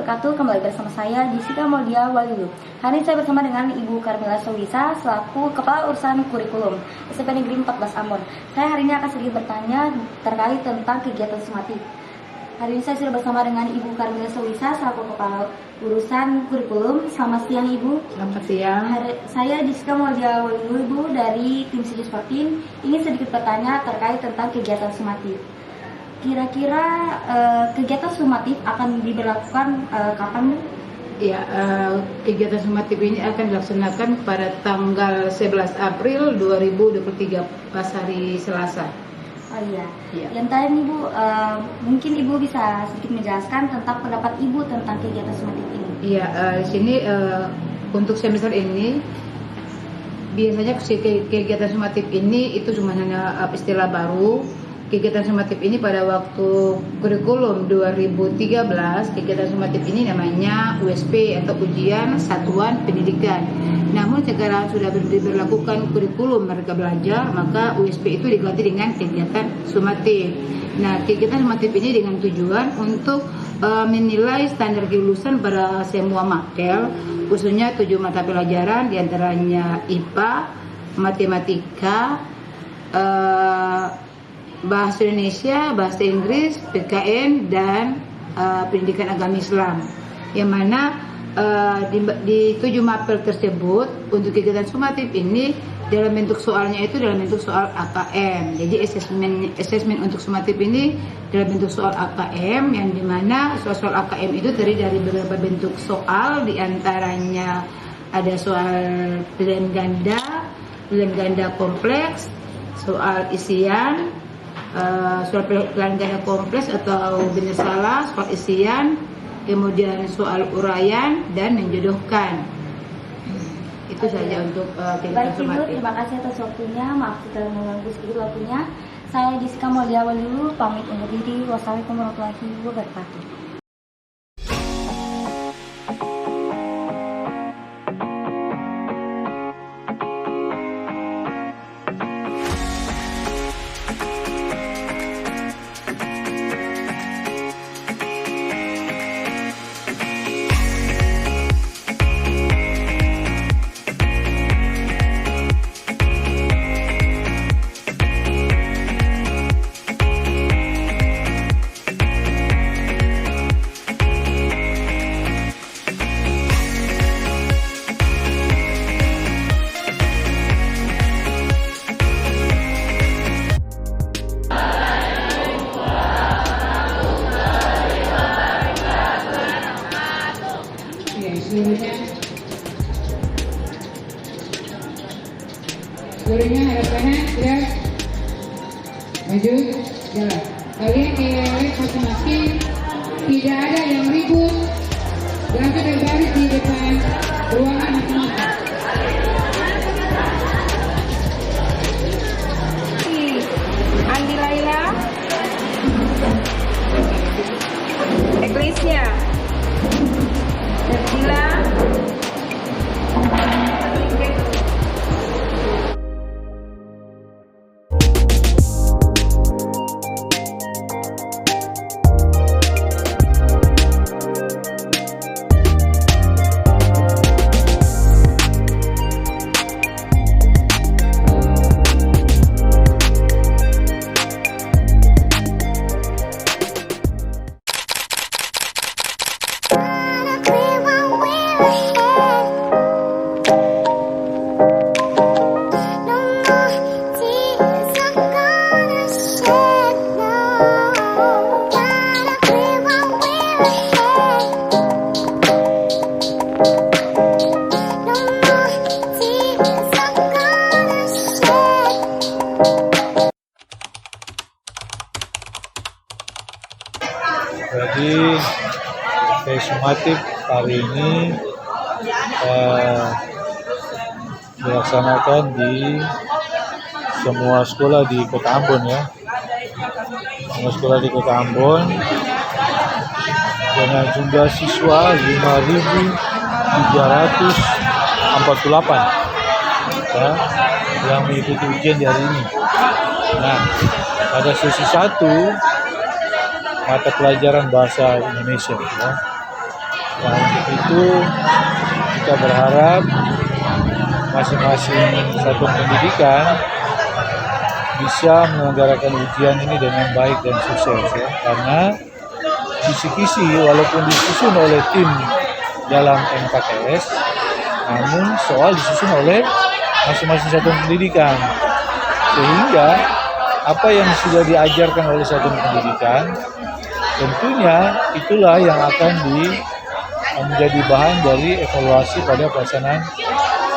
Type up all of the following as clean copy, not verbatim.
wabarakatuh. Kembali bersama saya Jessica Maudia Waluyo. Hari ini saya bersama dengan Ibu Carmela Sowisa selaku Kepala Urusan Kurikulum SMP Negeri 14 Ambon. Saya hari ini akan sedikit bertanya terkait tentang kegiatan sumatif. Hari ini saya sudah bersama dengan Ibu Carmela Sowisa selaku Kepala Urusan Kurikulum. Selamat siang Ibu. Selamat siang. Saya Jessica Maudia Waluyo, Ibu dari tim Sijus 14. Ingin sedikit bertanya terkait tentang kegiatan sumatif. Kira-kira kegiatan sumatif akan diberlakukan kapan? Ya, kegiatan sumatif ini akan dilaksanakan pada tanggal 11 April 2023 pas hari Selasa. Oh iya. Ya. Yang tadi Ibu, mungkin Ibu bisa sedikit menjelaskan tentang pendapat Ibu tentang kegiatan sumatif ini. Iya, di sini untuk semester ini biasanya kegiatan sumatif ini itu cuma hanya istilah baru. Kegiatan sumatif ini pada waktu kurikulum 2013, kegiatan sumatif ini namanya USP atau Ujian Satuan Pendidikan. Namun sekarang sudah diberlakukan kurikulum Merdeka Belajar, maka USP itu diganti dengan kegiatan sumatif. Nah, kegiatan sumatif ini dengan tujuan untuk menilai standar kelulusan pada semua makel, khususnya 7 mata pelajaran, diantaranya IPA, Matematika, Bahasa Indonesia, Bahasa Inggris, PKN, dan Pendidikan Agama Islam. Yang mana di 7 mapel tersebut untuk kegiatan sumatif ini dalam bentuk soalnya itu dalam bentuk soal AKM. Jadi asesmen untuk sumatif ini dalam bentuk soal AKM, yang dimana soal AKM itu terdiri dari beberapa bentuk soal, diantaranya ada soal pilihan ganda kompleks, soal isian, soal pilihan ganda kompleks atau benar salah, soal isian, kemudian soal uraian dan menjodohkan. Itu saja untuk kegiatan Baik Ibu, sumatif. terima kasih atas waktunya. Maaf jika mengganggu sedikit waktunya. Saya Jessica Maudia Waluyo pamit undur diri. Wassalamualaikum warahmatullahi wabarakatuh. Seluruhnya harapannya sudah maju jalan. Kalian di masing-masing tidak ada yang ribut, langsung berbaris di depan ruangan masing-masing. Andi Laila, Eklesia, Gila, Jadi sumatif hari ini dilaksanakan di semua sekolah di Kota Ambon ya. Semua sekolah di Kota Ambon dengan jumlah siswa 5.348 ya, yang mengikuti ujian di hari ini. Nah, pada sesi 1 mata pelajaran bahasa Indonesia ya. Nah, untuk itu kita berharap masing-masing satuan pendidikan bisa menyelenggarakan ujian ini dengan baik dan sukses ya. Karena kisi-kisi walaupun disusun oleh tim dalam MKTS, namun soal disusun oleh masing-masing satuan pendidikan. Sehingga apa yang sudah diajarkan oleh satuan pendidikan tentunya itulah yang akan menjadi bahan dari evaluasi pada pelaksanaan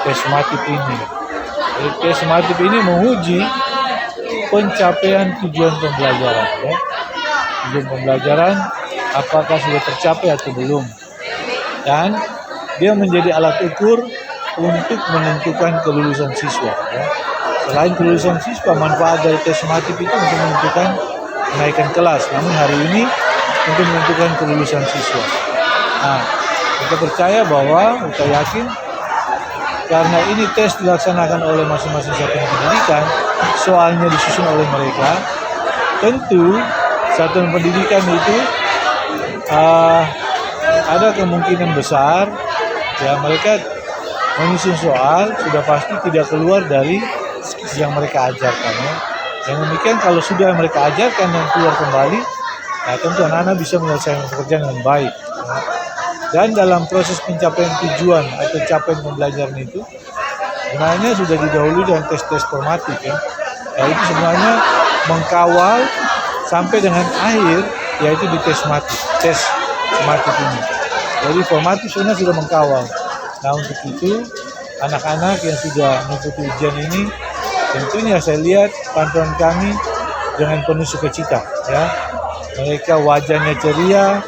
tes summatif ini. Jadi, tes summatif ini menguji pencapaian tujuan pembelajaran. Ya. Tujuan pembelajaran apakah sudah tercapai atau belum. Dan dia menjadi alat ukur untuk menentukan kelulusan siswa. Ya. Selain kelulusan siswa, manfaat dari tes summatif itu untuk menentukan kenaikan kelas. Namun hari ini untuk menentukan kelulusan siswa. Nah, kita percaya bahwa, kita yakin, karena ini tes dilaksanakan oleh masing-masing satuan pendidikan, soalnya disusun oleh mereka, tentu satuan pendidikan itu ada kemungkinan besar ya mereka menyusun soal sudah pasti tidak keluar dari yang mereka ajarkan ya. Yang demikian kalau sudah mereka ajarkan dan keluar kembali, nah tentu anak-anak bisa menyelesaikan pekerjaan dengan baik ya. Dan dalam proses pencapaian tujuan atau capaian pembelajaran itu sebenarnya sudah didahului dengan tes-tes formatif ya. Nah, itu sebenarnya mengkawal sampai dengan akhir yaitu di tes summatif ini. Jadi formatif sebenarnya sudah mengkawal. Nah untuk itu anak-anak yang sudah mengikuti ujian ini tentunya saya lihat pantauan kami dengan penuh sukacita ya. Mereka wajahnya ceria,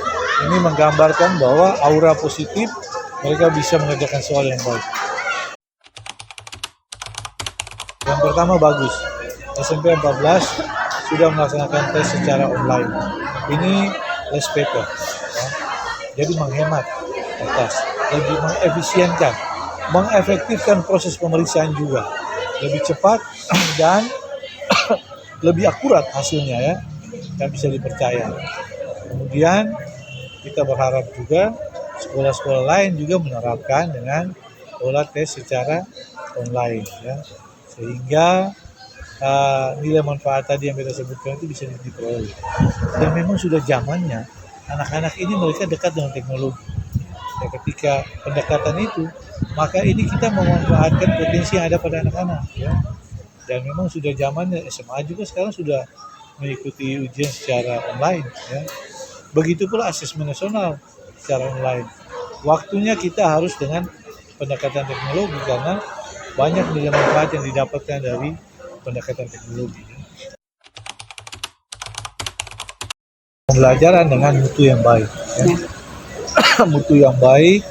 ini menggambarkan bahwa aura positif mereka bisa mengerjakan soal yang baik. Yang pertama bagus, SMP 14 sudah melaksanakan tes secara online. Ini less paper, ya. Jadi menghemat kertas, lebih mengefisienkan, mengefektifkan proses pemeriksaan juga, lebih cepat dan lebih akurat hasilnya ya, dan bisa dipercaya. Kemudian kita berharap juga sekolah-sekolah lain juga menerapkan dengan pola tes secara online ya, sehingga nilai manfaat tadi yang kita sebutkan itu bisa diperoleh. Dan memang sudah zamannya anak-anak ini mereka dekat dengan teknologi. Ya, ketika pendekatan itu, maka ini kita memanfaatkan potensi yang ada pada anak-anak ya. Dan memang sudah zamannya SMA juga sekarang sudah mengikuti ujian secara online ya. Begitu pula asesmen nasional secara online. Waktunya kita harus dengan pendekatan teknologi karena banyak nilai manfaat yang didapatkan dari pendekatan teknologi. Pembelajaran dengan mutu yang baik. Ya. Mutu yang baik,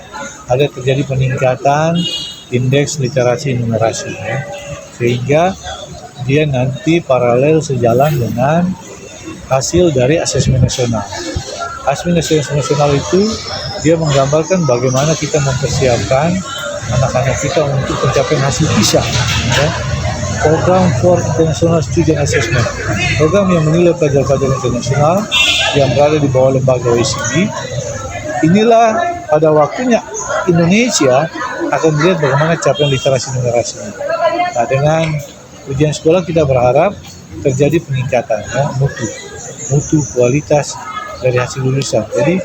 ada terjadi peningkatan indeks literasi numerasi. Ya. Sehingga dia nanti paralel sejalan dengan hasil dari asesmen nasional. Asesmen nasional itu dia menggambarkan bagaimana kita mempersiapkan anak-anak kita untuk pencapaian hasil PISA. Ya. Program for International Student Assessment, program yang menilai pelajar-pelajar internasional yang berada di bawah lembaga OECD. Inilah pada waktunya Indonesia akan melihat bagaimana capaian literasi numerasi. Nah, dengan ujian sekolah kita berharap terjadi peningkatan ya, mutu kualitas dari hasil lulusan. Jadi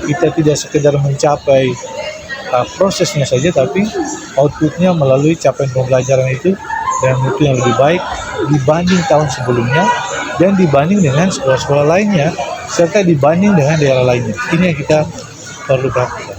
kita tidak sekedar mencapai prosesnya saja, tapi outputnya melalui capaian pembelajaran itu dengan mutu yang lebih baik dibanding tahun sebelumnya dan dibanding dengan sekolah-sekolah lainnya serta dibanding dengan daerah lainnya. Ini yang kita perlu perhatikan.